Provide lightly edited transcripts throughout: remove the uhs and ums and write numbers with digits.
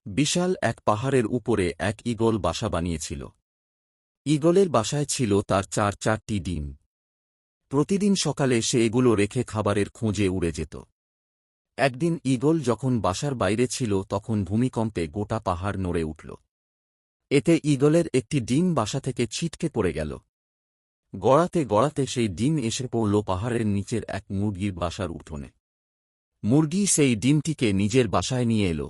বিশাল এক পাহাড়ের উপরে এক ঈগল বাসা বানিয়েছিল। ঈগলের বাসায় ছিল তার চারটি ডিম। প্রতিদিন সকালে সে এগুলো রেখে খাবারের খোঁজে উড়ে যেত। একদিন ঈগল যখন বাসার বাইরে ছিল তখন ভূমিকম্পে গোটা পাহাড় নড়ে উঠল। এতে ঈগলের একটি ডিম বাসা থেকে ছিটকে পড়ে গেল। গড়াতে গড়াতে সেই ডিম এসে পড়ল পাহাড়ের নিচের এক মুরগির বাসার উঠোনে। মুরগি সেই ডিমটিকে নিজের বাসায় নিয়ে এল,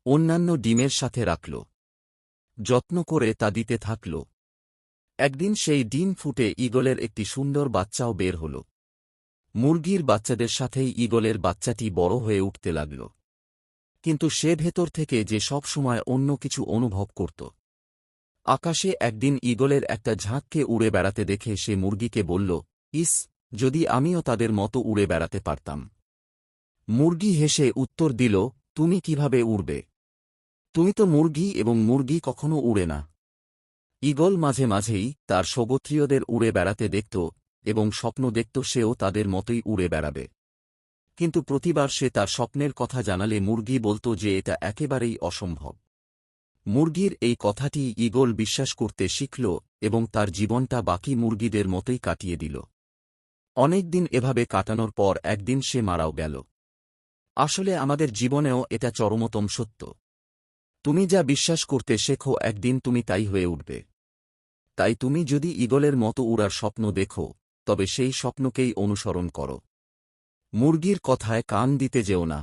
অন্যান্য ডিমের সাথে রাখল, যত্ন করে তা দিতে থাকল। একদিন সেই ডিম ফুটে ঈগলের একটি সুন্দর বাচ্চাও বের হল। মুরগির বাচ্চাদের সাথেই ঈগলের বাচ্চাটি বড় হয়ে উঠতে লাগল, কিন্তু সে ভেতর থেকে যে সব সময় অন্য কিছু অনুভব করত। আকাশে একদিন ঈগলের একটা ঝাঁককে উড়ে বেড়াতে দেখে সে মুরগিকে বলল, ইস, যদি আমিও তাদের মতো উড়ে বেড়াতে পারতাম। মুরগি হেসে উত্তর দিল, তুমি কিভাবে উড়বে? তুমি তো মুরগি এবং মুরগি কখনো উড়ে না। ঈগল মাঝে মাঝেই তার স্বগোত্রীয়দের উড়ে বেড়াতে দেখত এবং স্বপ্ন দেখত সেও তাদের মতোই উড়ে বেড়াবে। কিন্তু প্রতিবার সে তার স্বপ্নের কথা জানালে মুরগি বলত যে এটা একেবারেই অসম্ভব। মুরগির এই কথাটি ঈগল বিশ্বাস করতে শিখল এবং তার জীবনটা বাকি মুরগিদের মতোই কাটিয়ে দিল। অনেক দিন এভাবে কাটানোর পর একদিন সে মারাও গেল। আসলে আমাদের জীবনেও এটা চরমতম সত্য। তুমি যা বিশ্বাস করতে শেখো একদিন তুমি তাই হয়ে উঠবে। তাই তুমি যদি ঈগলের মতো উড়ার স্বপ্ন দেখো, তবে সেই স্বপ্নকেই অনুসরণ করো। মুরগির কথায় কান দিতে যেও না।